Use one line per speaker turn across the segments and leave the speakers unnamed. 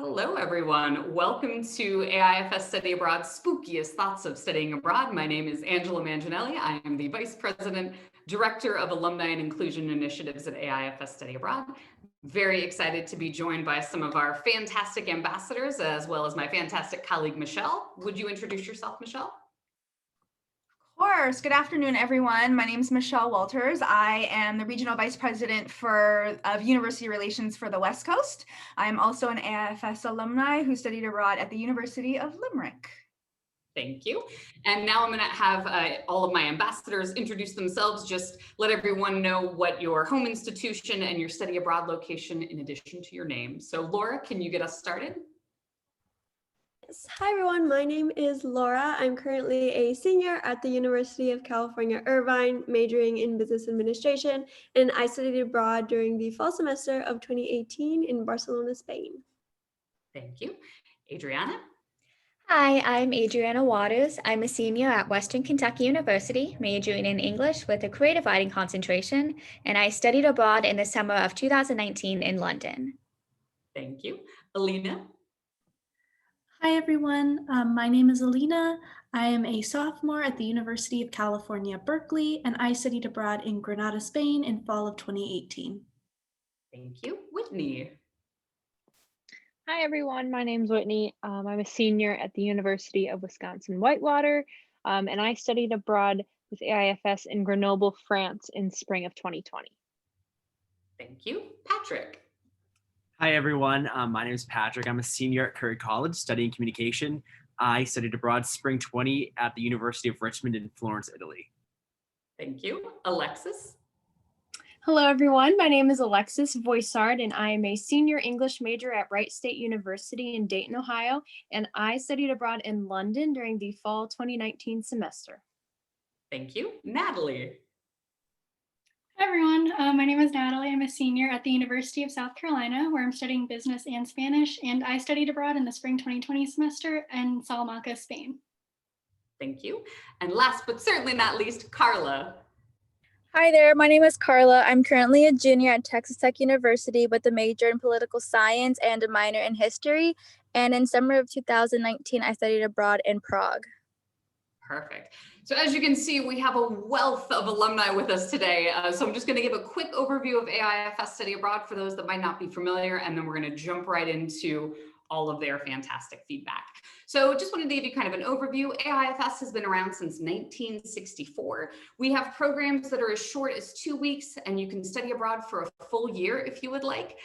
Hello, everyone. Welcome to AIFS Study Abroad's spookiest thoughts of studying abroad. My name is 𝗟𝗘𝗧'𝗦. I am the Vice President, Director of Alumni and Inclusion Initiatives at AIFS Study Abroad. Very excited to be joined by some of our fantastic ambassadors, as well as my fantastic colleague, Michelle. Would you introduce yourself, Michelle?
Of course. Good afternoon, everyone. My name is Michelle Walters. I am the Regional Vice President of University Relations for the West Coast. I'm also an AIFS alumni who studied abroad at the University of Limerick.
Thank you. And now I'm going to have all of my ambassadors introduce themselves. Just let everyone know what your home institution and your study abroad location in addition to your name. So Laura, can you get us started?
Hi everyone, my name is Laura. I'm currently a senior at the University of California, Irvine, majoring in business administration, and I studied abroad during the fall semester of 2018 in Barcelona, Spain.
Thank you. Adriana?
Hi, I'm Adriana Waters. I'm a senior at Western Kentucky University, majoring in English with a creative writing concentration, and I studied abroad in the summer of 2019 in London.
Thank you. Alina?
Hi, everyone. My name is Alina. I am a sophomore at the University of California, Berkeley, and I studied abroad in Granada, Spain in fall of 2018.
Thank you. Whitney?
Hi, everyone. My name's Whitney. I'm a senior at the University of Wisconsin-Whitewater, and I studied abroad with AIFS in Grenoble, France in spring of 2020.
Thank you. Patrick?
Hi, everyone. My name is Patrick. I'm a senior at Curry College studying communication. I studied abroad spring 20 at the University of Richmond in Florence, Italy.
Thank you. Alexis?
Hello, everyone. My name is Alexis Voisard, and I am a senior English major at Wright State University in Dayton, Ohio, and I studied abroad in London during the fall 2019 semester.
Thank you. Natalie?
Hi, everyone. My name is Natalie. I'm a senior at the University of South Carolina, where I'm studying business and Spanish, and I studied abroad in the spring 2020 semester in Salamanca, Spain.
Thank you. And last but certainly not least, Carla.
Hi there, my name is Carla. I'm currently a junior at Texas Tech University with a major in political science and a minor in history. And in summer of 2019, I studied abroad in Prague.
Perfect. So as you can see, we have a wealth of alumni with us today. So I'm just going to give a quick overview of AIFS Study Abroad for those that might not be familiar, and then we're going to jump right into all of their fantastic feedback. So just wanted to give you kind of an overview. AIFS has been around since 1964. We have programs that are as short as 2 weeks, and you can study abroad for a full year if you would like.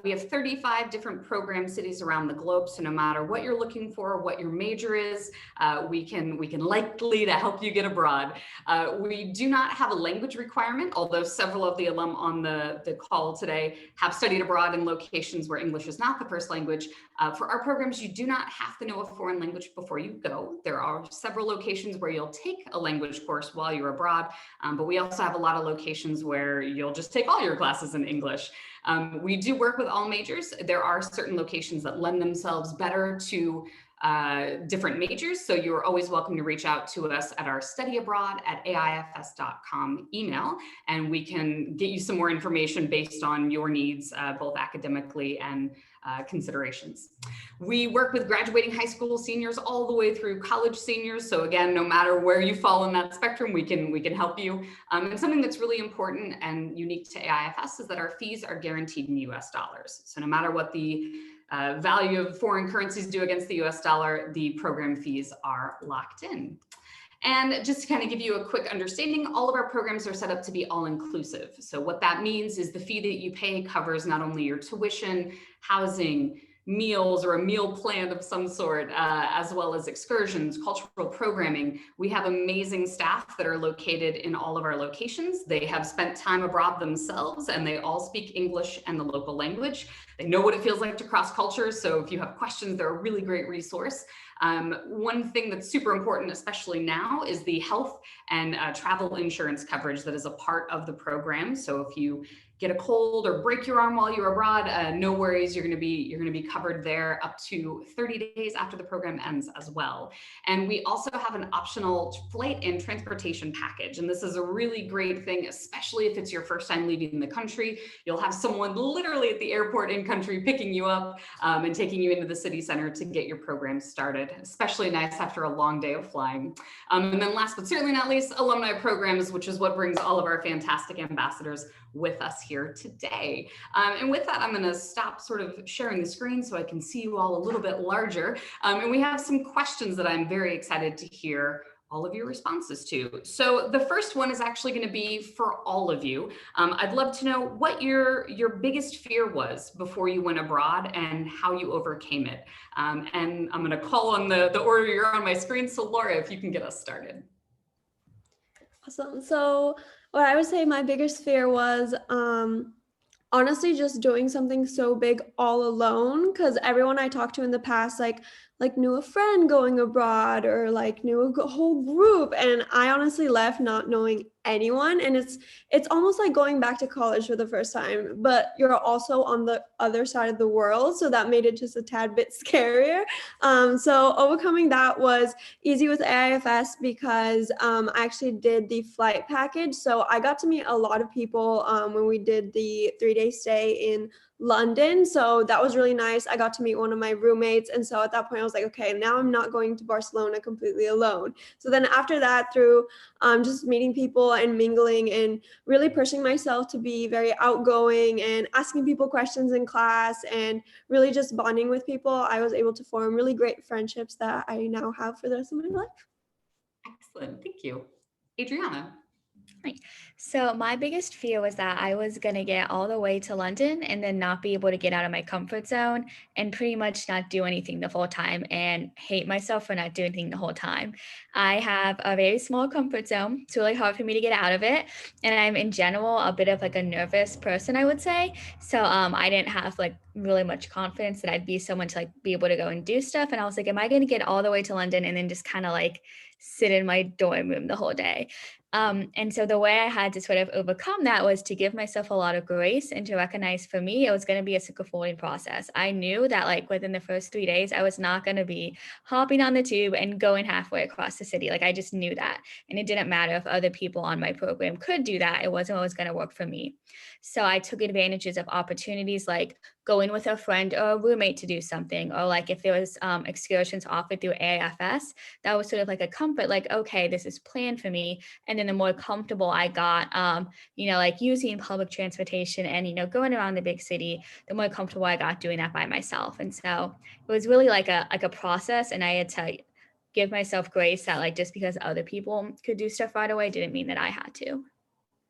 We have 35 different program cities around the globe, so no matter what you're looking for, what your major is, we can likely to help you get abroad. We do not have a language requirement, although several of the alum on the call today have studied abroad in locations where English is not the first language. For our programs, you do not have to know a foreign language before you go. There are several locations where you'll take a language course while you're abroad, but we also have a lot of locations where you'll just take all your classes in English. We do work with all majors. There are certain locations that lend themselves better to different majors, so you're always welcome to reach out to us at our studyabroad@aifs.com email, and we can get you some more information based on your needs, both academically and considerations. We work with graduating high school seniors all the way through college seniors. So again, no matter where you fall in that spectrum, we can help you. And something that's really important and unique to AIFS is that our fees are guaranteed in US dollars. So no matter what the value of foreign currencies do against the US dollar, the program fees are locked in. And just to kind of give you a quick understanding, all of our programs are set up to be all-inclusive. So what that means is the fee that you pay covers not only your tuition, housing, meals, or a meal plan of some sort, as well as excursions, cultural programming. We have amazing staff that are located in all of our locations. They have spent time abroad themselves, and they all speak English and the local language. They know what it feels like to cross cultures. So if you have questions, they're a really great resource. One thing that's super important, especially now, is the health and travel insurance coverage that is a part of the program. So if you get a cold or break your arm while you're abroad, no worries. You're going to be covered there up to 30 days after the program ends as well. And we also have an optional flight and transportation package. And this is a really great thing, especially if it's your first time leaving the country. You'll have someone literally at the airport in country picking you up and taking you into the city center to get your program started, especially nice after a long day of flying. And then last but certainly not least, alumni programs, which is what brings all of our fantastic ambassadors with us here today. And with that, I'm going to stop sort of sharing the screen so I can see you all a little bit larger. And we have some questions that I'm very excited to hear all of your responses to. So the first one is actually going to be for all of you. I'd love to know what your biggest fear was before you went abroad and how you overcame it. And I'm going to call on the order you're on my screen. So Laura, if you can get us started.
Awesome. So what I would say my biggest fear was honestly just doing something so big all alone, because everyone I talked to in the past like knew a friend going abroad or like knew a whole group, and I honestly left not knowing anyone. And it's almost like going back to college for the first time, but you're also on the other side of the world, so that made it just a tad bit scarier. So overcoming that was easy with AIFS because I actually did the flight package, so I got to meet a lot of people when we did the 3-day stay in London. So that was really nice. I got to meet one of my roommates. And so at that point I was like, okay, now I'm not going to Barcelona completely alone. So then after that, through just meeting people and mingling and really pushing myself to be very outgoing and asking people questions in class and really just bonding with people, I was able to form really great friendships that I now have for the rest of my life.
Excellent. Thank you. Adriana.
So my biggest fear was that I was going to get all the way to London and then not be able to get out of my comfort zone and pretty much not do anything the whole time and hate myself for not doing anything the whole time. I have a very small comfort zone. It's really hard for me to get out of it. And I'm in general a bit of like a nervous person, I would say. So I didn't have like really much confidence that I'd be someone to like be able to go and do stuff. And I was like, am I going to get all the way to London and then just kind of like sit in my dorm room the whole day? And so the way I had to sort of overcome that was to give myself a lot of grace and to recognize for me, it was going to be a scaffolding process. I knew that like within the first 3 days, I was not going to be hopping on the tube and going halfway across the city. Like I just knew that. And it didn't matter if other people on my program could do that. It wasn't always going to work for me. So I took advantages of opportunities like going with a friend or a roommate to do something, or like if there was excursions offered through AIFS, that was sort of like a comfort, like, okay, this is planned for me. And then the more comfortable I got, like using public transportation and, going around the big city, the more comfortable I got doing that by myself. And so it was really like a process, and I had to give myself grace that like, just because other people could do stuff right away didn't mean that I had to.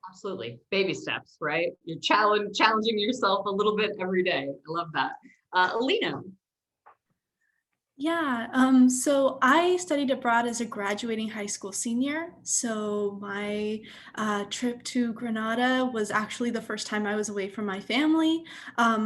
Absolutely. Baby steps, right? You're challenging yourself a little bit every day. I love that. Alina.
Yeah, so I studied abroad as a graduating high school senior. So my trip to Granada was actually the first time I was away from my family.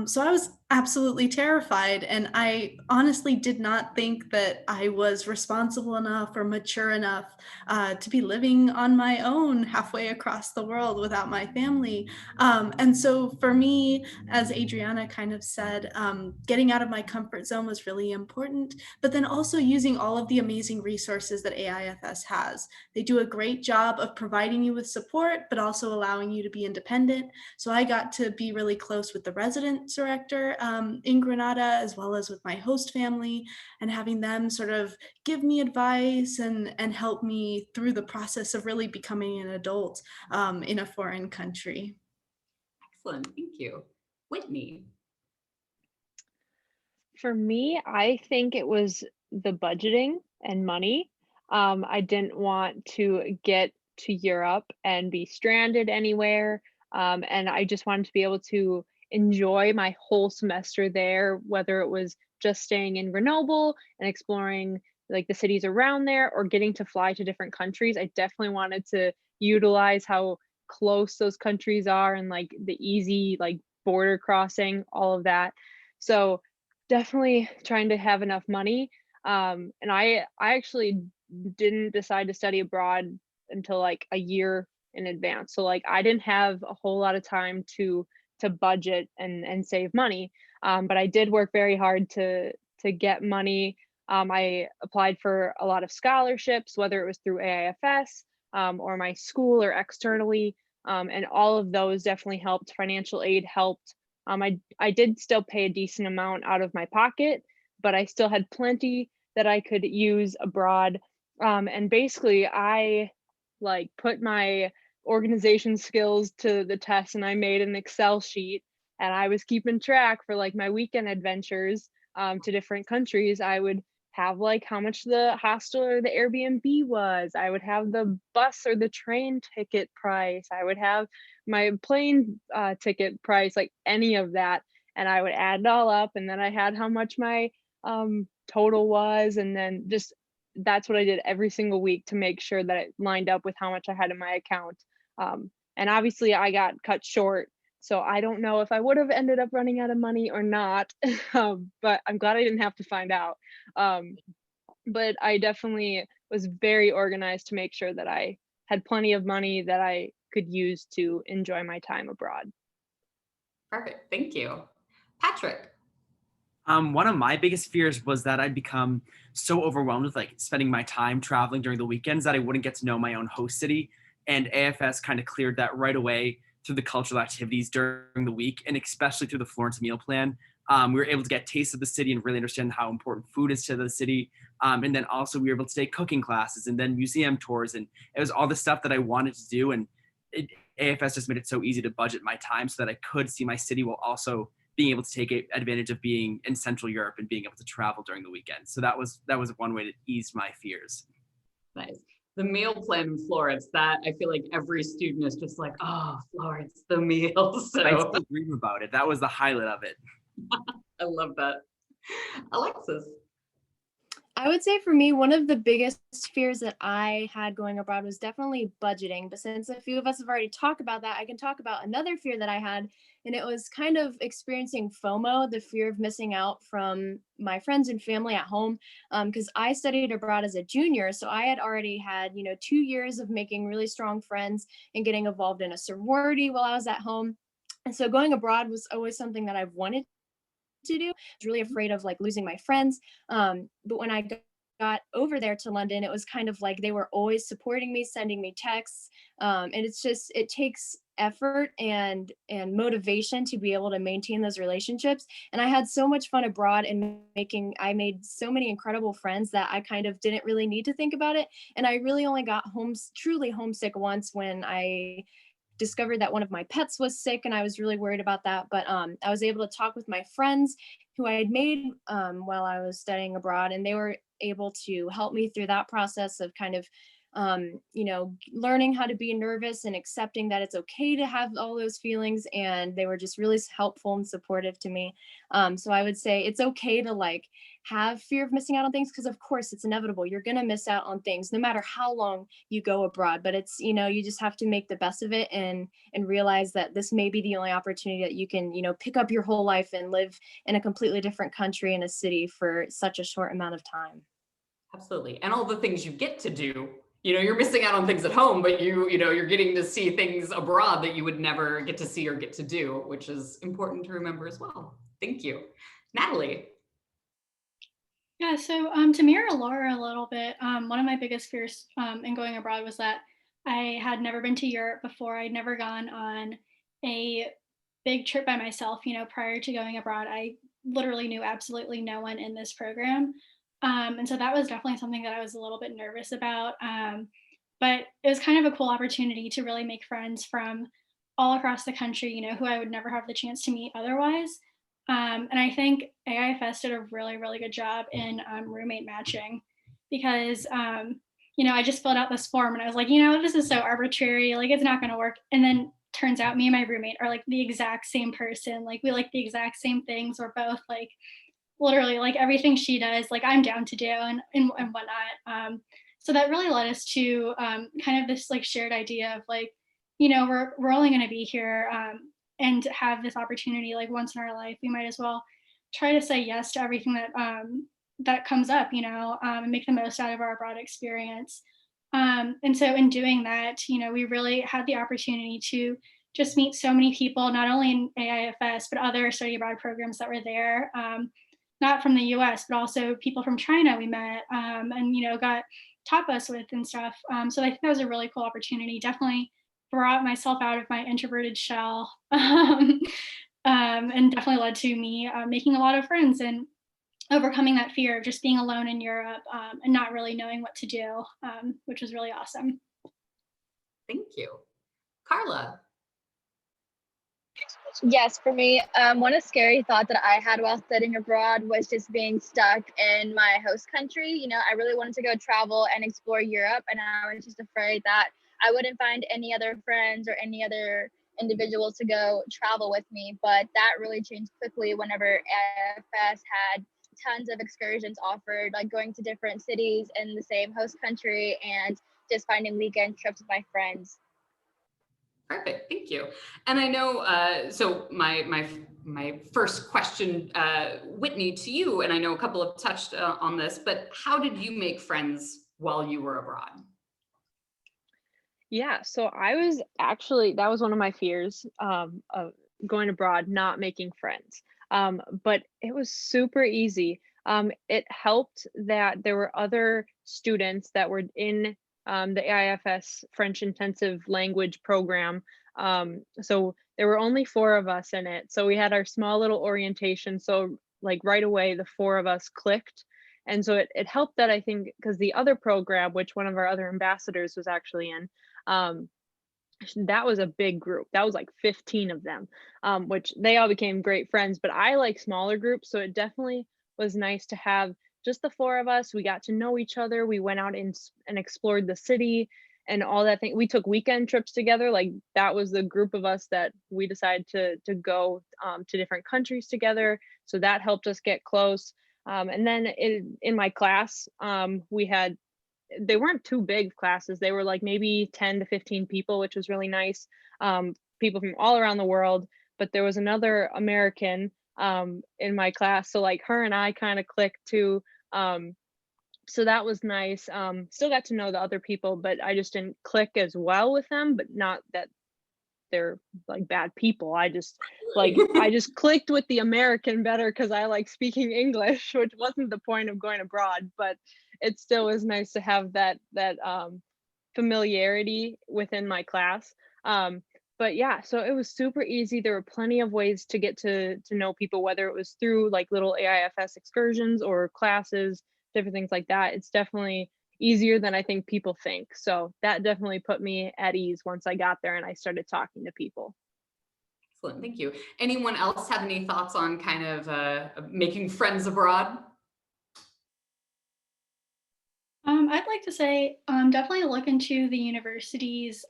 So I was absolutely terrified. And I honestly did not think that I was responsible enough or mature enough to be living on my own halfway across the world without my family. And so for me, as Adriana kind of said, getting out of my comfort zone was really important, but then also using all of the amazing resources that AIFS has. They do a great job of providing you with support, but also allowing you to be independent. So I got to be really close with the residence director in Granada, as well as with my host family, and having them sort of give me advice and help me through the process of really becoming an adult in a foreign country.
Excellent, thank you. Whitney.
For me, I think it was the budgeting and money. I didn't want to get to Europe and be stranded anywhere. And I just wanted to be able to enjoy my whole semester there, whether it was just staying in Grenoble and exploring like the cities around there or getting to fly to different countries. I definitely wanted to utilize how close those countries are and like the easy like border crossing, all of that. So definitely trying to have enough money. And I actually didn't decide to study abroad until like a year in advance. So like I didn't have a whole lot of time to to budget and save money. But I did work very hard to get money. I applied for a lot of scholarships, whether it was through AIFS or my school or externally, and all of those definitely helped. Financial aid helped. I did still pay a decent amount out of my pocket, but I still had plenty that I could use abroad. And basically, I like put my organization skills to the test, and I made an Excel sheet, and I was keeping track for like my weekend adventures to different countries. I would have like how much the hostel or the Airbnb was. I would have the bus or the train ticket price. I would have my plane ticket price, like any of that. And I would add it all up, and then I had how much my total was. And then just that's what I did every single week to make sure that it lined up with how much I had in my account. And obviously I got cut short, so I don't know if I would have ended up running out of money or not, but I'm glad I didn't have to find out. But I definitely was very organized to make sure that I had plenty of money that I could use to enjoy my time abroad.
Perfect, thank you. Patrick.
One of my biggest fears was that I'd become so overwhelmed with like spending my time traveling during the weekends that I wouldn't get to know my own host city. And AIFS kind of cleared that right away through the cultural activities during the week, and especially through the Florence meal plan. We were able to get taste of the city and really understand how important food is to the city. And then also we were able to take cooking classes and then museum tours. And it was all the stuff that I wanted to do. And AIFS just made it so easy to budget my time so that I could see my city while also being able to take advantage of being in Central Europe and being able to travel during the weekend. So that was one way to ease my fears.
Nice. The meal plan in Florence, that I feel like every student is just like, oh, Florence, the meals. So
I still dream about it. That was the highlight of it.
I love that. Alexis.
I would say for me, one of the biggest fears that I had going abroad was definitely budgeting. But since a few of us have already talked about that, I can talk about another fear that I had. And it was kind of experiencing FOMO, the fear of missing out from my friends and family at home. Because I studied abroad as a junior. So I had already had, 2 years of making really strong friends and getting involved in a sorority while I was at home. And so going abroad was always something that I've wanted to do. I was really afraid of like losing my friends. But when I got over there to London, it was kind of like they were always supporting me, sending me texts. And it takes effort and motivation to be able to maintain those relationships. And I had so much fun abroad and I made so many incredible friends that I kind of didn't really need to think about it. And I really only got truly homesick once when I discovered that one of my pets was sick, and I was really worried about that. But I was able to talk with my friends who I had made while I was studying abroad, and they were able to help me through that process of kind of learning how to be nervous and accepting that it's okay to have all those feelings. And they were just really helpful and supportive to me. So I would say it's okay to like have fear of missing out on things, because of course it's inevitable. You're going to miss out on things no matter how long you go abroad, but it's, you just have to make the best of it and realize that this may be the only opportunity that you can, pick up your whole life and live in a completely different country and a city for such a short amount of time.
Absolutely. And all the things you get to do, you're missing out on things at home, but you're getting to see things abroad that you would never get to see or get to do, which is important to remember as well. Thank you. Natalie.
Yeah, so to mirror Laura a little bit, one of my biggest fears in going abroad was that I had never been to Europe before. I'd never gone on a big trip by myself. Prior to going abroad, I literally knew absolutely no one in this program. And so that was definitely something that I was a little bit nervous about. But it was kind of a cool opportunity to really make friends from all across the country, who I would never have the chance to meet otherwise. And I think AIFS did a really, really good job in roommate matching, because, I just filled out this form and I was like, this is so arbitrary, like it's not going to work. And then turns out me and my roommate are like the exact same person. Like we like the exact same things. We're both like literally like everything she does, like I'm down to do and whatnot. So that really led us to kind of this like shared idea of like, we're only going to be here and have this opportunity like once in our life. We might as well try to say yes to everything that comes up, and make the most out of our abroad experience. And so in doing that, we really had the opportunity to just meet so many people, not only in AIFS, but other study abroad programs that were there. Not from the US, but also people from China we met and, got tapas with and stuff. So I think that was a really cool opportunity. Definitely brought myself out of my introverted shell and definitely led to me making a lot of friends and overcoming that fear of just being alone in Europe and not really knowing what to do, which was really awesome.
Thank you. Carla.
Yes, for me, one scary thought that I had while studying abroad was just being stuck in my host country. You know, I really wanted to go travel and explore Europe, and I was just afraid that I wouldn't find any other friends or any other individuals to go travel with me. But that really changed quickly whenever AIFS had tons of excursions offered, like going to different cities in the same host country and just finding weekend trips with my friends.
Perfect, thank you. And I know, so my first question, Whitney, to you, and I know a couple have touched on this, but how did you make friends while you were abroad?
Yeah, so I was actually, that was one of my fears of going abroad, not making friends. But it was super easy. It helped that there were other students that were in the AIFS French intensive language program. So there were only 4 of us in it. So we had our small little orientation. So like right away, the 4 of us clicked. And so it helped that, I think, because the other program, which one of our other ambassadors was actually in, that was a big group. That was like 15 of them, which they all became great friends. But I like smaller groups. So it definitely was nice to have just the 4 of us. We got to know each other. We went out and explored the city and all that thing. We took weekend trips together. Like that was the group of us that we decided to go to different countries together. So that helped us get close. And then in my class, they weren't too big classes. They were like maybe 10 to 15 people, which was really nice. People from all around the world, but there was another American in my class. So like her and I kind of clicked too. So that was nice. Still got to know the other people, but I just didn't click as well with them, but not that they're like bad people. I just clicked with the American better because I like speaking English, which wasn't the point of going abroad, but it still was nice to have that familiarity within my class. But yeah, so it was super easy. There were plenty of ways to get to know people, whether it was through like little AIFS excursions or classes, different things like that. It's definitely easier than I think people think. So that definitely put me at ease once I got there and I started talking to people.
Excellent, thank you. Anyone else have any thoughts on kind of making friends abroad?
I'd like to say definitely look into the universities,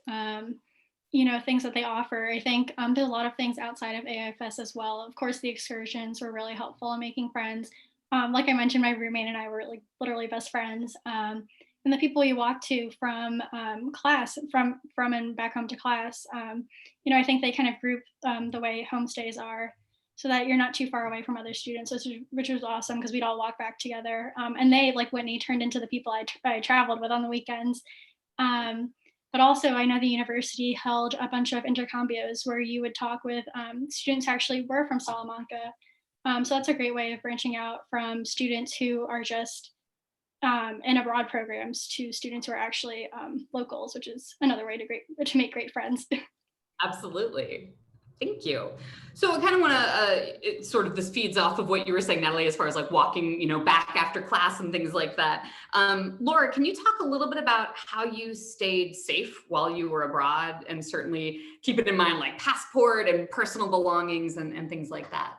things that they offer. I think there's a lot of things outside of AIFS as well. Of course, the excursions were really helpful in making friends. Like I mentioned, my roommate and I were like literally best friends. And the people you walk to from class, from and back home to class, I think they kind of group the way homestays are, so that you're not too far away from other students, which was awesome because we'd all walk back together. And they, like Whitney, turned into the people I traveled with on the weekends. But also, I know the university held a bunch of intercambios where you would talk with students who actually were from Salamanca. So that's a great way of branching out from students who are just in abroad programs to students who are actually locals, which is another way to make great friends.
Absolutely. Thank you. So I kind of want to, this feeds off of what you were saying, Natalie, as far as like walking, back after class and things like that. Laura, can you talk a little bit about how you stayed safe while you were abroad, and certainly keeping in mind like passport and personal belongings and things like that?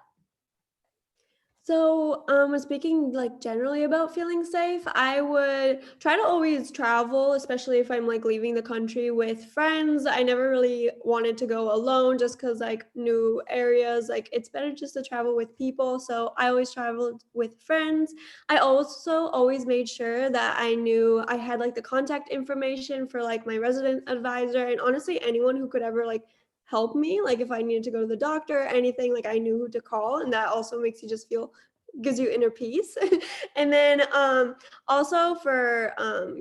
So, speaking like generally about feeling safe, I would try to always travel, especially if I'm like leaving the country with friends. I never really wanted to go alone just because like new areas, like it's better just to travel with people. So I always traveled with friends. I also always made sure that I knew I had like the contact information for like my resident advisor, and honestly anyone who could ever like help me, like if I needed to go to the doctor or anything, like I knew who to call, and that also makes you just feel gives you inner peace. And then also for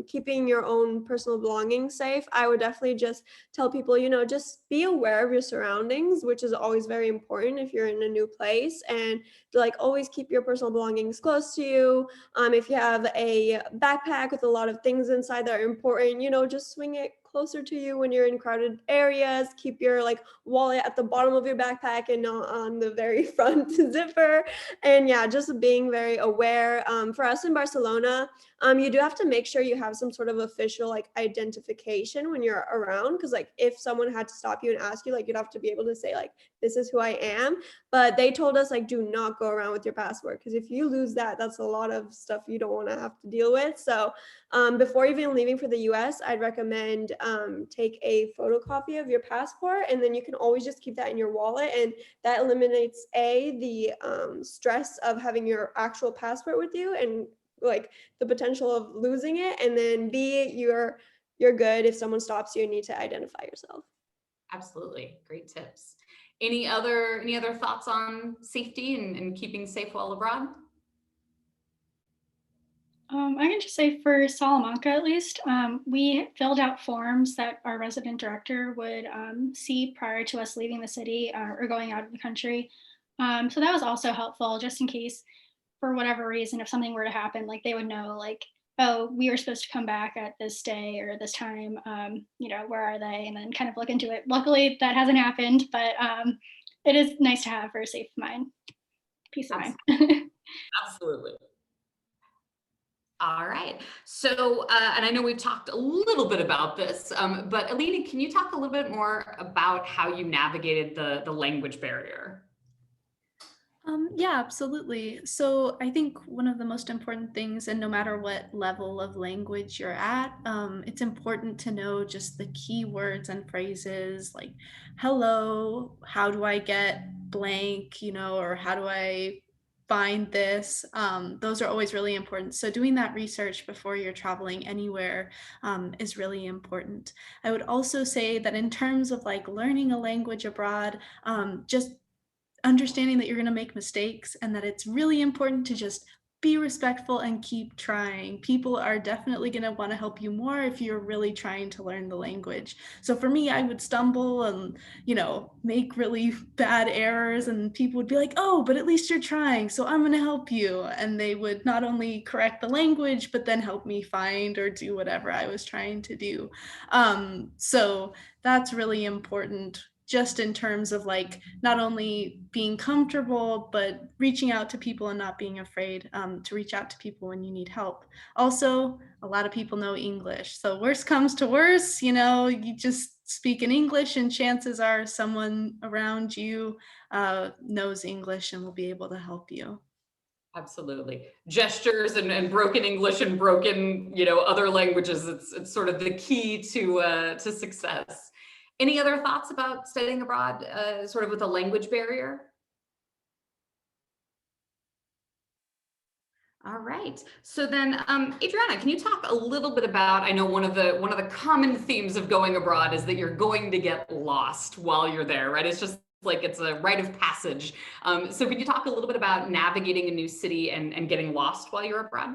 keeping your own personal belongings safe, I would definitely just tell people, just be aware of your surroundings, which is always very important if you're in a new place, and to like always keep your personal belongings close to you. If you have a backpack with a lot of things inside that are important, just swing it closer to you when you're in crowded areas. Keep your like wallet at the bottom of your backpack and not on the very front zipper. And yeah, just being very aware. For us in Barcelona, you do have to make sure you have some sort of official like identification when you're around, because like if someone had to stop you and ask you, like you'd have to be able to say like, this is who I am. But they told us like, do not go around with your passport, because if you lose that, that's a lot of stuff you don't want to have to deal with. So before even leaving for the US, I'd recommend take a photocopy of your passport, and then you can always just keep that in your wallet, and that eliminates the stress of having your actual passport with you and like the potential of losing it, and then B, you're good if someone stops you and need to identify yourself.
Absolutely, great tips. Any other thoughts on safety and keeping safe while abroad?
I can just say for Salamanca, at least, we filled out forms that our resident director would see prior to us leaving the city or going out of the country. So that was also helpful, just in case, for whatever reason, if something were to happen, like they would know, like, oh, we were supposed to come back at this day or this time, where are they? And then kind of look into it. Luckily, that hasn't happened, but it is nice to have for a safe mind, peace of mind.
Absolutely. All right. So, and I know we've talked a little bit about this, but Alina, can you talk a little bit more about how you navigated the language barrier?
Yeah, absolutely. So I think one of the most important things, and no matter what level of language you're at, it's important to know just the key words and phrases like, hello, how do I get blank, or how do I find this? Those are always really important. So doing that research before you're traveling anywhere is really important. I would also say that in terms of like learning a language abroad, just understanding that you're going to make mistakes and that it's really important to just be respectful and keep trying. People are definitely going to want to help you more if you're really trying to learn the language. So for me, I would stumble and, make really bad errors, and people would be like, oh, but at least you're trying, so I'm going to help you. And they would not only correct the language, but then help me find or do whatever I was trying to do. So that's really important, just in terms of like not only being comfortable, but reaching out to people and not being afraid to reach out to people when you need help. Also, a lot of people know English. So worst comes to worst, you just speak in English and chances are someone around you knows English and will be able to help you.
Absolutely. Gestures and broken English and broken, other languages, it's sort of the key to success. Any other thoughts about studying abroad, sort of with a language barrier? All right. So then, Adriana, can you talk a little bit about, I know one of the common themes of going abroad is that you're going to get lost while you're there, right? It's just like it's a rite of passage. So can you talk a little bit about navigating a new city and getting lost while you're abroad?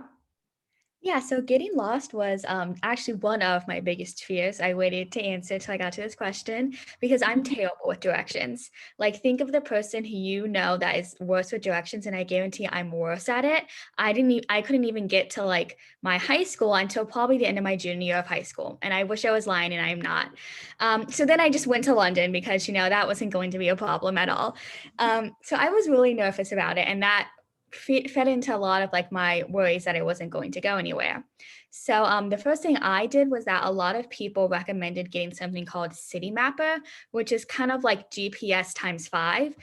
Yeah, so getting lost was actually one of my biggest fears. I waited to answer till I got to this question because I'm terrible with directions. Like, think of the person who that is worse with directions, and I guarantee I'm worse at it. I couldn't even get to like my high school until probably the end of my junior year of high school, and I wish I was lying, and I'm not. So then I just went to London because that wasn't going to be a problem at all. So I was really nervous about it, and that fed into a lot of like my worries that I wasn't going to go anywhere. So the first thing I did was that a lot of people recommended getting something called Citymapper, which is kind of like GPS times 5.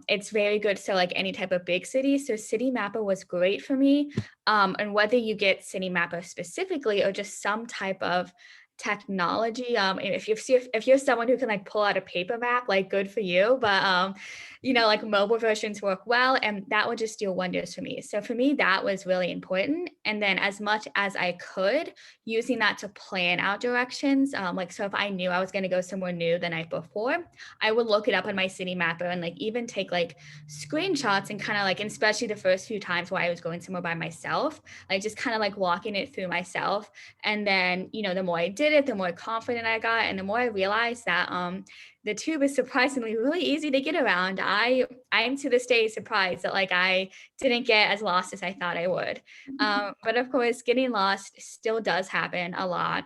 It's very good. So like any type of big city. So Citymapper was great for me. And whether you get Citymapper specifically or just some type of technology, if you're someone who can like pull out a paper map, like good for you, but like mobile versions work well, and that would just do wonders for me. So for me, that was really important. And then as much as I could, using that to plan out directions. So if I knew I was going to go somewhere new the night before, I would look it up on my city mapper and even take screenshots and kind of and especially the first few times where I was going somewhere by myself, just kind of walking it through myself. And then, the more I did it, the more confident I got, and the more I realized that the tube is surprisingly really easy to get around. I'm to this day surprised that I didn't get as lost as I thought I would. But of course, getting lost still does happen a lot.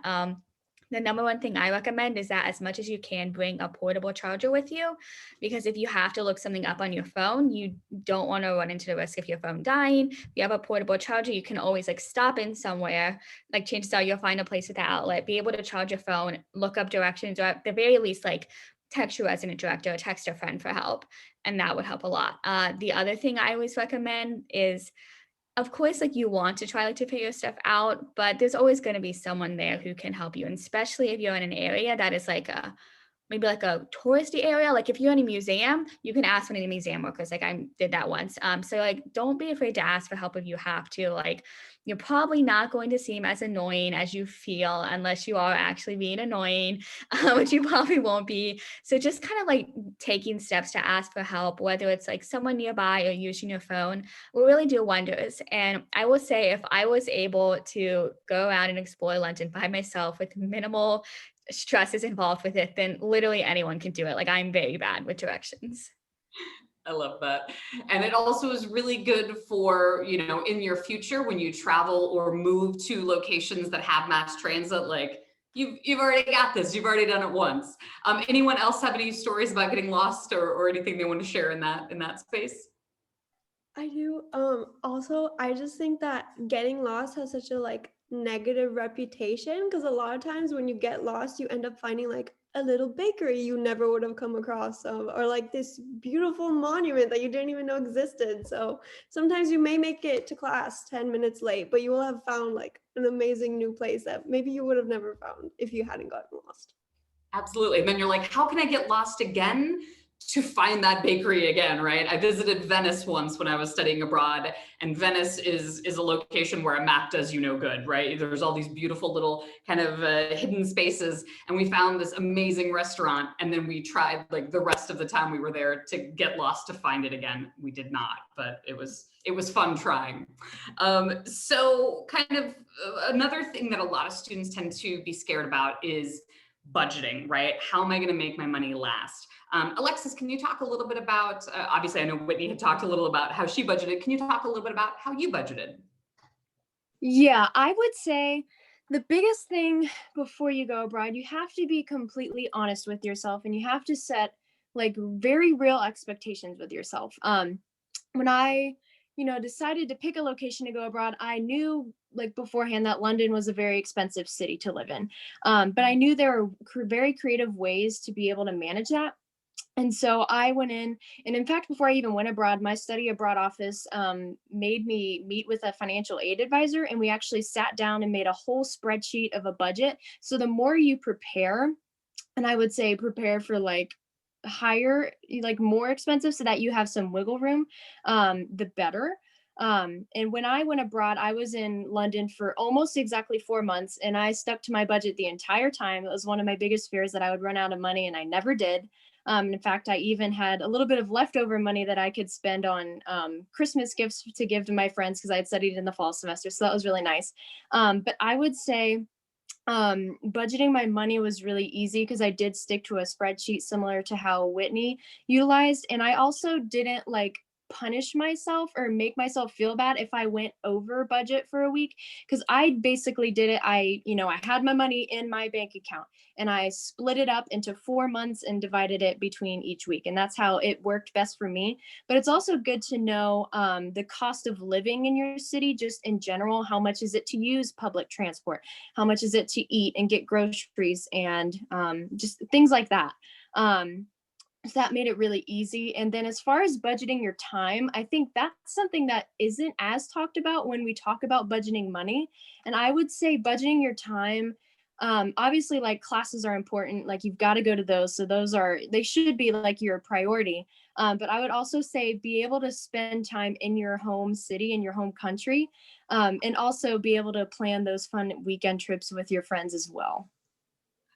The number one thing I recommend is that as much as you can, bring a portable charger with you, because if you have to look something up on your phone, you don't want to run into the risk of your phone dying. If you have a portable charger, you can always stop in somewhere, chances are you'll find a place with the outlet, be able to charge your phone, look up directions, or at the very least, text your resident director or text a friend for help. And that would help a lot. The other thing I always recommend is, of course, you want to try to figure stuff out, but there's always going to be someone there who can help you. And especially if you're in an area that is maybe a touristy area. If you're in a museum, you can ask one of the museum workers. I did that once. So don't be afraid to ask for help if you have to. You're probably not going to seem as annoying as you feel unless you are actually being annoying, which you probably won't be. So just kind of taking steps to ask for help, whether it's someone nearby or using your phone, will really do wonders. And I will say, if I was able to go around and explore London by myself with minimal stress is involved with it, then literally anyone can do it. I'm very bad with directions.
I love that. And it also is really good for, in your future, when you travel or move to locations that have mass transit, you've already got this, you've already done it once. Anyone else have any stories about getting lost or anything they want to share in that space?
I do. Also, I just think that getting lost has such a negative reputation, because a lot of times when you get lost, you end up finding a little bakery you never would have come across, or this beautiful monument that you didn't even know existed. So sometimes you may make it to class 10 minutes late, but you will have found an amazing new place that maybe you would have never found if you hadn't gotten lost.
Absolutely. And then you're how can I get lost again to find that bakery again, right? I visited Venice once when I was studying abroad, and Venice is a location where a map does you no good, right? There's all these beautiful little kind of hidden spaces, and we found this amazing restaurant, and then we tried the rest of the time we were there to get lost to find it again. We did not, but it was fun trying. So kind of another thing that a lot of students tend to be scared about is budgeting, right? How am I going to make my money last? Alexis, can you talk a little bit about, obviously I know Whitney had talked a little about how she budgeted. Can you talk a little bit about how you budgeted?
Yeah, I would say the biggest thing before you go abroad, you have to be completely honest with yourself, and you have to set very real expectations with yourself. When I, decided to pick a location to go abroad, I knew beforehand that London was a very expensive city to live in. But I knew there were very creative ways to be able to manage that. And so I went in, and in fact, before I even went abroad, my study abroad office made me meet with a financial aid advisor, and we actually sat down and made a whole spreadsheet of a budget. So the more you prepare, and I would say prepare for higher, more expensive, so that you have some wiggle room, the better. And when I went abroad, I was in London for almost exactly 4 months, and I stuck to my budget the entire time. It was one of my biggest fears, that I would run out of money, and I never did. In fact, I even had a little bit of leftover money that I could spend on Christmas gifts to give to my friends, because I had studied in the fall semester. So that was really nice. But I would say budgeting my money was really easy, because I did stick to a spreadsheet similar to how Whitney utilized. And I also didn't punish myself or make myself feel bad if I went over budget for a week, because I basically did it. I had my money in my bank account, and I split it up into 4 months and divided it between each week. And that's how it worked best for me. But it's also good to know the cost of living in your city, just in general. How much is it to use public transport? How much is it to eat and get groceries, and just things like that. So that made it really easy. And then as far as budgeting your time, I think that's something that isn't as talked about when we talk about budgeting money. And I would say budgeting your time, obviously classes are important, you've got to go to those. So they should be your priority. But I would also say be able to spend time in your home city, in your home country, and also be able to plan those fun weekend trips with your friends as well.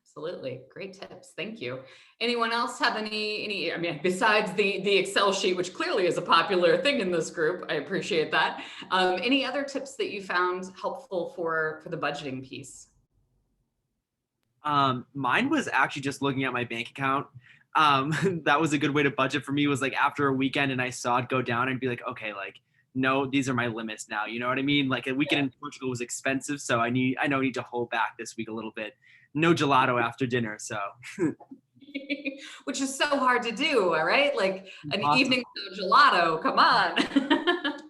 Absolutely. Great tips. Thank you. Anyone else have any, I mean, besides the Excel sheet, which clearly is a popular thing in this group, I appreciate that. Any other tips that you found helpful for the budgeting piece?
Mine was actually just looking at my bank account. That was a good way to budget for me, was like after a weekend and I saw it go down, I'd be like, okay, like, no, these are my limits now. You know what I mean? Like a weekend in Portugal was expensive. So I know I need to hold back this week a little bit. No gelato after dinner. So
which is so hard to do. All right. Like an
Awesome.
evening of gelato. Come on.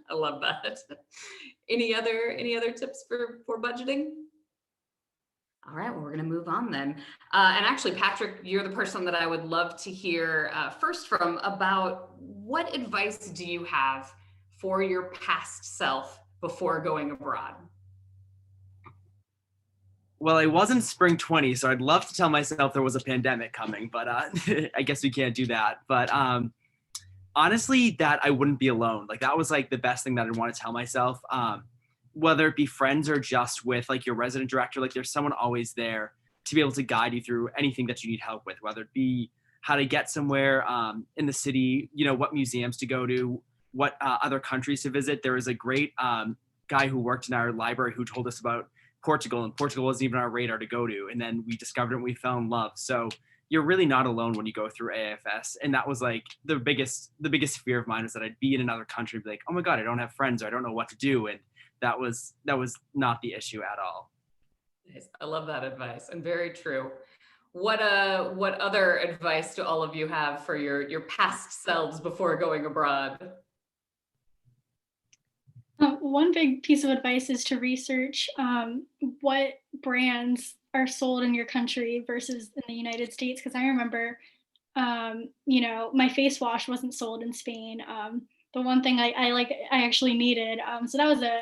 I love that. Any other tips for budgeting? All right, well, we're going to move on then. And actually, Patrick, you're the person that I would love to hear first from about what advice do you have for your past self before going abroad?
Well, it wasn't spring 20, so I'd love to tell myself there was a pandemic coming, but I guess we can't do that. But honestly, that I wouldn't be alone. Like that was like the best thing that I'd want to tell myself. Whether it be friends or just with like your resident director, like there's someone always there to be able to guide you through anything that you need help with, whether it be how to get somewhere in the city, you know, what museums to go to, what other countries to visit. There was a great guy who worked in our library who told us about Portugal, and Portugal wasn't even on our radar to go to. And then we discovered it and we fell in love. So you're really not alone when you go through AIFS. And that was like the biggest fear of mine, was that I'd be in another country and be like, oh my God, I don't have friends, or I don't know what to do. And that was not the issue at all.
Nice. I love that advice, and very true. What other advice do all of you have for your past selves before going abroad?
One big piece of advice is to research what brands are sold in your country versus in the United States. Because I remember, you know, my face wash wasn't sold in Spain. The one thing I actually needed. So that was a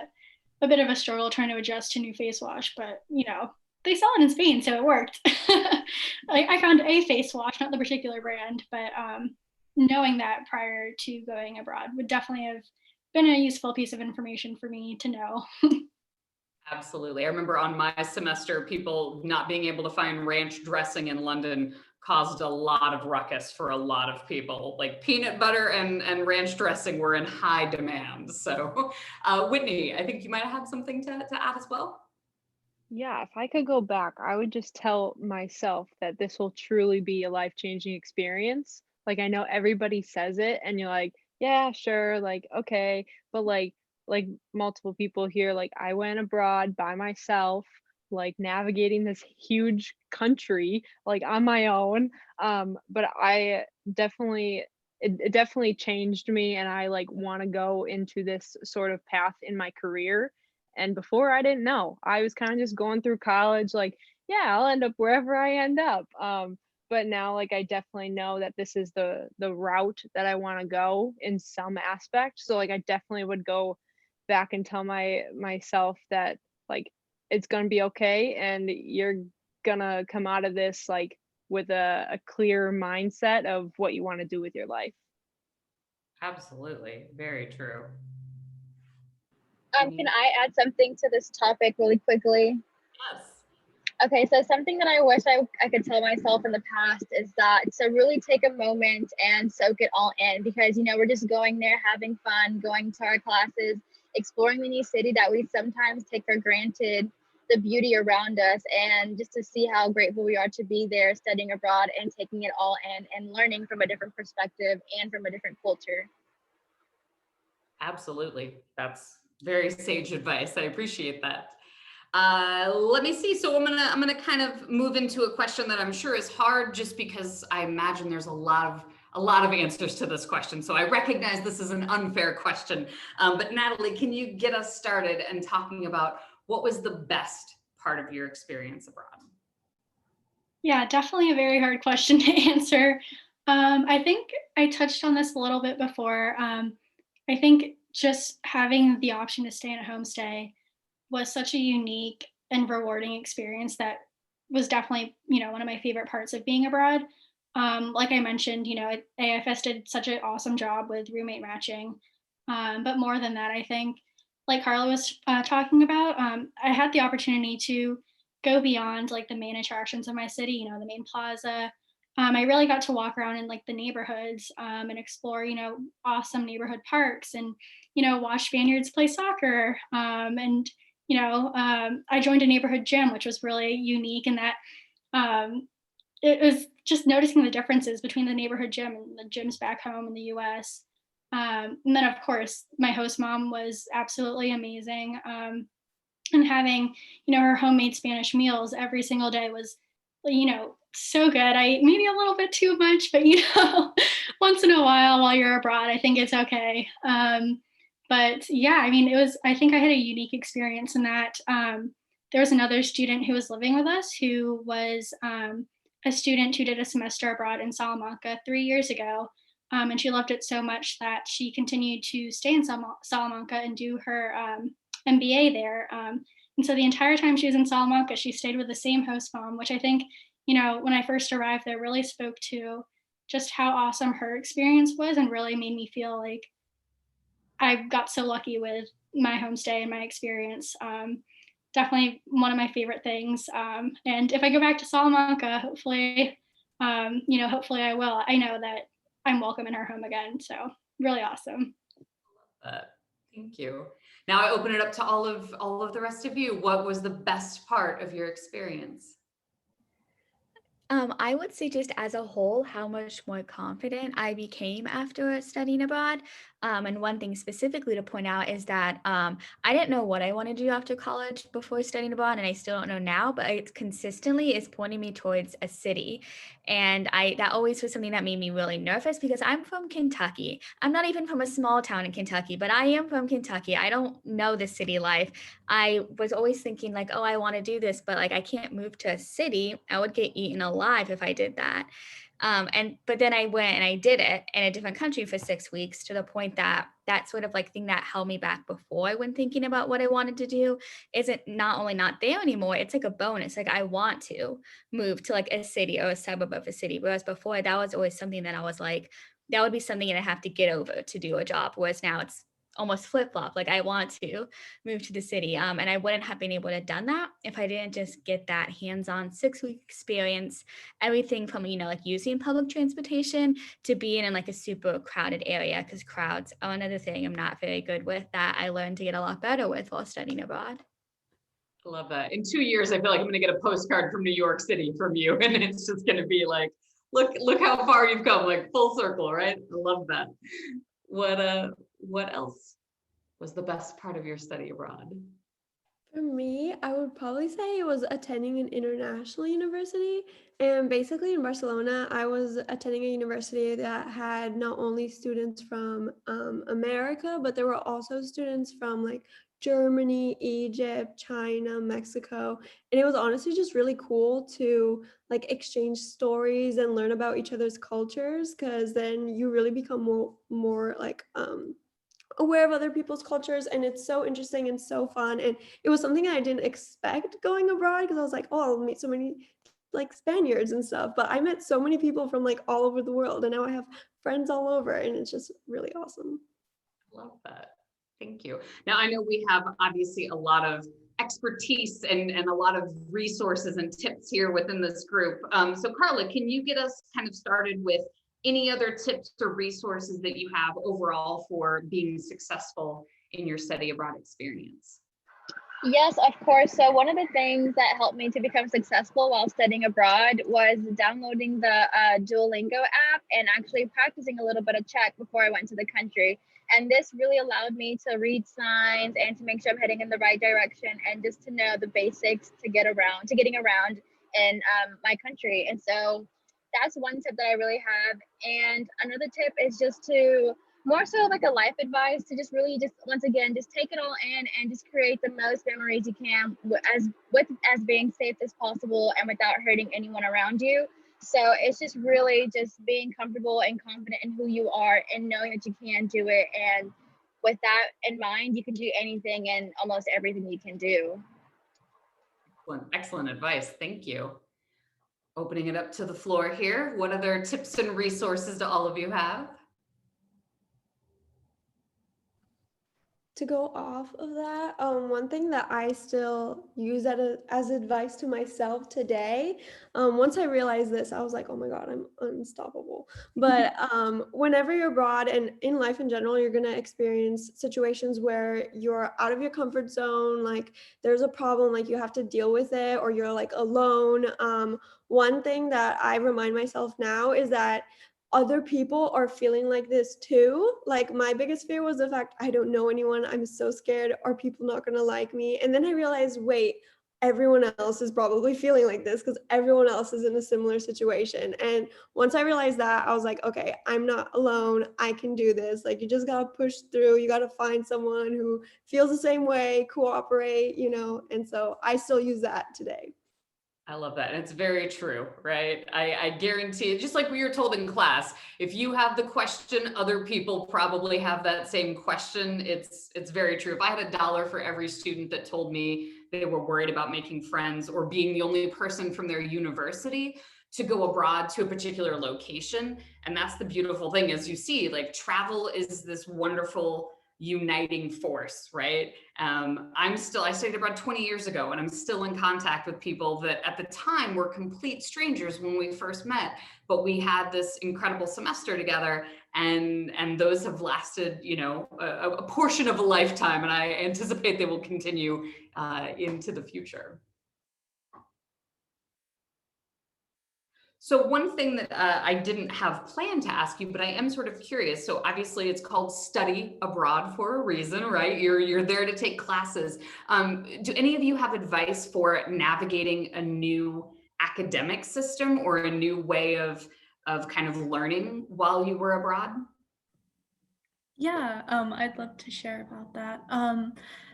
bit of a struggle trying to adjust to new face wash, but you know, they sell it in Spain, so it worked. I found a face wash, not the particular brand, but knowing that prior to going abroad would definitely have been a useful piece of information for me to know.
Absolutely. I remember on my semester, people not being able to find ranch dressing in London caused a lot of ruckus for a lot of people. Like peanut butter and ranch dressing were in high demand. So Whitney, I think you might have had something to add as well.
Yeah, if I could go back, I would just tell myself that this will truly be a life-changing experience. Like I know everybody says it and you're like, yeah, sure, like okay, but like multiple people here, like I went abroad by myself, like navigating this huge country like on my own. But I definitely it definitely changed me, and I like want to go into this sort of path in my career. And before I didn't know. I was kind of just going through college, like, yeah, I'll end up wherever I end up. But now like I definitely know that this is the route that I want to go in some aspect. So like I definitely would go back and tell myself that like it's gonna be okay, and you're gonna come out of this like with a clear mindset of what you want to do with your life.
Absolutely. Very true.
Can I add something to this topic really quickly?
Yes.
Okay, so something that I wish I could tell myself in the past is that to really take a moment and soak it all in, because, you know, we're just going there, having fun, going to our classes, exploring the new city that we sometimes take for granted, the beauty around us, and just to see how grateful we are to be there studying abroad and taking it all in and learning from a different perspective and from a different culture.
Absolutely. That's very sage advice. I appreciate that. Let me see. So I'm gonna kind of move into a question that I'm sure is hard, just because I imagine there's a lot of answers to this question. So I recognize this is an unfair question. But Natalie, can you get us started and talking about what was the best part of your experience abroad?
Yeah, definitely a very hard question to answer. I think I touched on this a little bit before. I think just having the option to stay in a homestay was such a unique and rewarding experience that was definitely, you know, one of my favorite parts of being abroad. Like I mentioned, AIFS did such an awesome job with roommate matching. But more than that, I think, like Carla was talking about, I had the opportunity to go beyond like the main attractions of my city, the main plaza. I really got to walk around in like the neighborhoods and explore, awesome neighborhood parks and, watch Spaniards play soccer. I joined a neighborhood gym, which was really unique in that it was just noticing the differences between the neighborhood gym and the gyms back home in the US. And then, of course, my host mom was absolutely amazing. And having, her homemade Spanish meals every single day was, so good. I ate maybe a little bit too much, but, once in a while you're abroad, I think it's okay. But yeah, I mean, I think I had a unique experience in that there was another student who was living with us who was a student who did a semester abroad in Salamanca 3 years ago. And she loved it so much that she continued to stay in Salamanca and do her MBA there. And so the entire time she was in Salamanca, she stayed with the same host mom, which I think, when I first arrived there really spoke to just how awesome her experience was and really made me feel like I got so lucky with my homestay and my experience. Definitely one of my favorite things. And if I go back to Salamanca, hopefully, hopefully I will. I know that I'm welcome in her home again. So really awesome.
Thank you. Now I open it up to all of the rest of you. What was the best part of your experience?
I would say just as a whole, how much more confident I became after studying abroad. And one thing specifically to point out is that I didn't know what I wanted to do after college before studying abroad, and I still don't know now, but it consistently is pointing me towards a city. And that always was something that made me really nervous because I'm from Kentucky. I'm not even from a small town in Kentucky, but I am from Kentucky. I don't know the city life. I was always thinking like, oh, I want to do this, but like I can't move to a city. I would get eaten alive if I did that. But then I went and I did it in a different country for 6 weeks to the point that that sort of like thing that held me back before when thinking about what I wanted to do isn't not only not there anymore, it's like a bonus. Like I want to move to like a city or a suburb of a city. Whereas before that was always something that I was like, that would be something that I have to get over to do a job. Whereas now it's almost flip-flop. Like I want to move to the city. And I wouldn't have been able to have done that if I didn't just get that hands-on 6-week experience, everything from, like using public transportation to being in like a super crowded area, because crowds are another thing I'm not very good with that I learned to get a lot better with while studying abroad.
I love that. In 2 years, I feel like I'm going to get a postcard from New York City from you, and it's just going to be like, look how far you've come, like full circle, right? I love that. What else was the best part of your study abroad?
For me, I would probably say it was attending an international university. And basically in Barcelona, I was attending a university that had not only students from America, but there were also students from like Germany, Egypt, China, Mexico. And it was honestly just really cool to like exchange stories and learn about each other's cultures, because then you really become more like aware of other people's cultures, and it's so interesting and so fun. And it was something I didn't expect going abroad, because I was like, oh, I'll meet so many like Spaniards and stuff, but I met so many people from like all over the world, and now I have friends all over, and it's just really awesome.
Love that. Thank you. Now I know we have obviously a lot of expertise and a lot of resources and tips here within this group. So Carla, can you get us kind of started with any other tips or resources that you have overall for being successful in your study abroad experience?
Yes, of course. So one of the things that helped me to become successful while studying abroad was downloading the Duolingo app and actually practicing a little bit of Czech before I went to the country. And this really allowed me to read signs and to make sure I'm heading in the right direction and just to know the basics to getting around in my country. And so that's one tip that I really have. And another tip is just to more so like a life advice to just really just once again just take it all in and just create the most memories you can as being safe as possible and without hurting anyone around you. So it's just really just being comfortable and confident in who you are and knowing that you can do it, and with that in mind you can do anything and almost everything you can do.
Excellent advice. Thank you. Opening it up to the floor here. What other tips and resources do all of you have?
To go off of that, one thing that I still use as advice to myself today, once I realized this, I was like, oh my God, I'm unstoppable. But whenever you're abroad and in life in general, you're going to experience situations where you're out of your comfort zone, like there's a problem, like you have to deal with it, or you're like alone. One thing that I remind myself now is that other people are feeling like this too. Like my biggest fear was the fact I don't know anyone. I'm so scared. Are people not going to like me? And then I realized, wait, everyone else is probably feeling like this because everyone else is in a similar situation. And once I realized that, I was like, okay, I'm not alone. I can do this. Like you just got to push through. You got to find someone who feels the same way, cooperate, you know? And so I still use that today.
I love that. And it's very true, right? I guarantee it, just like we were told in class, if you have the question, other people probably have that same question. It's very true. If I had $1 for every student that told me they were worried about making friends or being the only person from their university to go abroad to a particular location. And that's the beautiful thing, as you see, like travel is this wonderful uniting force, right? I studied abroad 20 years ago, and I'm still in contact with people that at the time were complete strangers when we first met, but we had this incredible semester together, and those have lasted, you know, a portion of a lifetime, and I anticipate they will continue into the future. So one thing that I didn't have planned to ask you, but I am sort of curious. So obviously it's called study abroad for a reason, right? You're there to take classes. Do any of you have advice for navigating a new academic system or a new way of kind of learning while you were abroad?
Yeah, I'd love to share about that.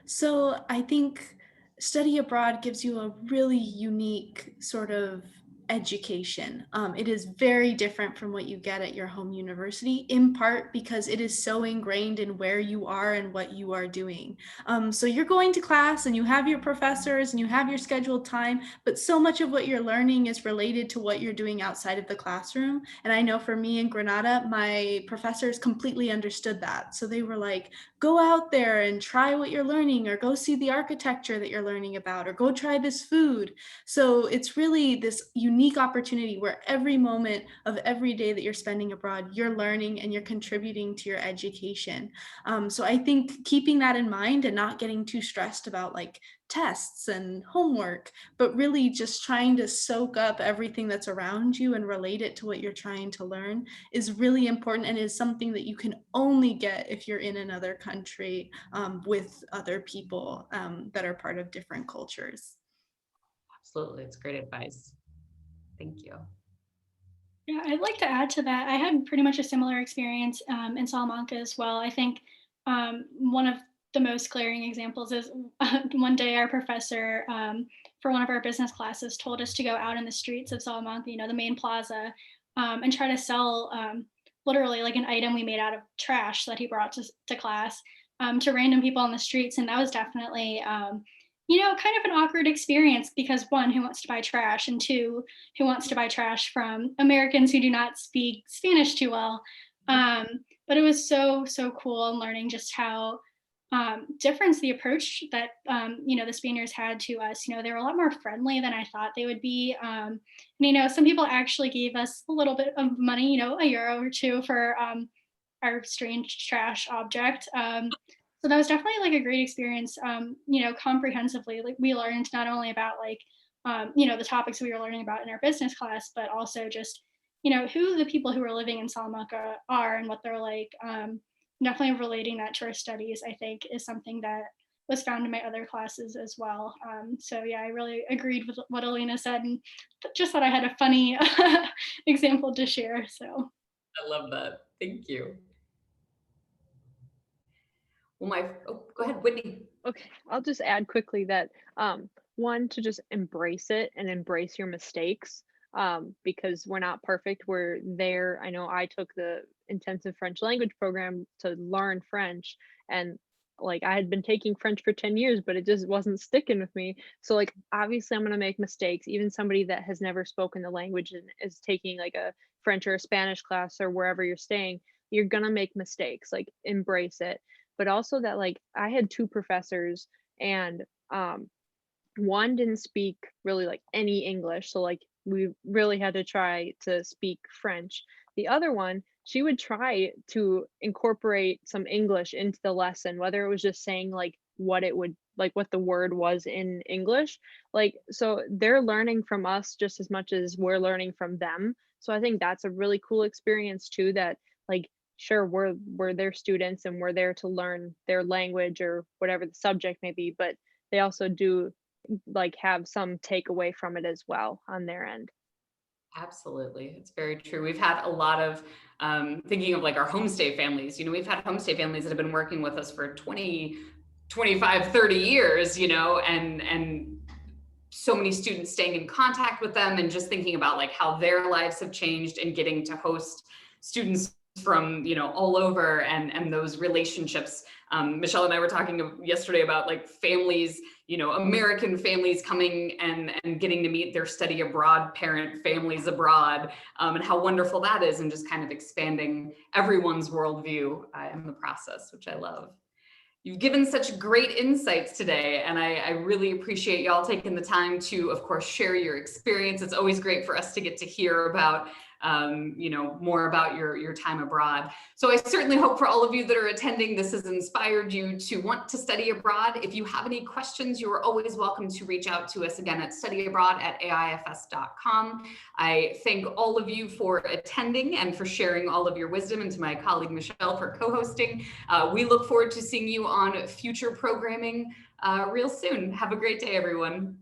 So I think study abroad gives you a really unique sort of education. It is very different from what you get at your home university, in part because it is so ingrained in where you are and what you are doing. So you're going to class and you have your professors and you have your scheduled time, but so much of what you're learning is related to what you're doing outside of the classroom. And I know for me in Granada, my professors completely understood that. So they were like, go out there and try what you're learning, or go see the architecture that you're learning about, or go try this food. So it's really this unique opportunity where every moment of every day that you're spending abroad, you're learning and you're contributing to your education. So I think keeping that in mind and not getting too stressed about like tests and homework, but really just trying to soak up everything that's around you and relate it to what you're trying to learn is really important, and is something that you can only get if you're in another country with other people that are part of different cultures.
Absolutely, it's great advice. Thank you.
Yeah, I'd like to add to that. I had pretty much a similar experience in Salamanca as well. I think one of the most glaring examples is one day our professor for one of our business classes told us to go out in the streets of Salamanca, you know, the main plaza, and try to sell literally like an item we made out of trash that he brought to class to random people on the streets. And that was definitely you know, kind of an awkward experience because one, who wants to buy trash? And two, who wants to buy trash from Americans who do not speak Spanish too well? But it was so cool, and learning just how different the approach that you know, the Spaniards had to us. You know, they were a lot more friendly than I thought they would be. And, you know, some people actually gave us a little bit of money, you know, €1 or €2 for our strange trash object. So that was definitely like a great experience, you know, comprehensively. Like we learned not only about like, you know, the topics we were learning about in our business class, but also just, you know, who the people who are living in Salamanca are and what they're like. Definitely relating that to our studies, I think, is something that was found in my other classes as well. So yeah, I really agreed with what Alina said, and just thought I had a funny example to share. So
I love that. Thank you. Well, go ahead, Whitney.
Okay, I'll just add quickly that one, to just embrace it and embrace your mistakes, because we're not perfect. We're there. I know I took the intensive French language program to learn French, and like I had been taking French for 10 years, but it just wasn't sticking with me. So like obviously I'm going to make mistakes. Even somebody that has never spoken the language and is taking like a French or a Spanish class or wherever you're staying, you're going to make mistakes. Like embrace it. But also that like I had two professors, and one didn't speak really like any English, so like we really had to try to speak French. The other one, she would try to incorporate some English into the lesson, whether it was just saying like what it would like what the word was in English. Like so they're learning from us just as much as we're learning from them. So I think that's a really cool experience too, that like sure we're their students and we're there to learn their language or whatever the subject may be, but they also do like have some takeaway from it as well on their end.
Absolutely. It's very true. We've had a lot of thinking of like our homestay families, you know, we've had homestay families that have been working with us for 20, 25, 30 years, you know, and so many students staying in contact with them and just thinking about like how their lives have changed and getting to host students from, you know, all over, and those relationships. Michelle and I were talking yesterday about like families, you know, American families coming and getting to meet their study abroad parent families abroad, and how wonderful that is, and just kind of expanding everyone's worldview in the process, which I love. You've given such great insights today, and I really appreciate y'all taking the time to, of course, share your experience. It's always great for us to get to hear about, you know, more about your time abroad. So I certainly hope for all of you that are attending, this has inspired you to want to study abroad. If you have any questions, you are always welcome to reach out to us again at studyabroad@aifs.com. I thank all of you for attending and for sharing all of your wisdom, and to my colleague Michelle for co-hosting. We look forward to seeing you on future programming real soon. Have a great day, everyone.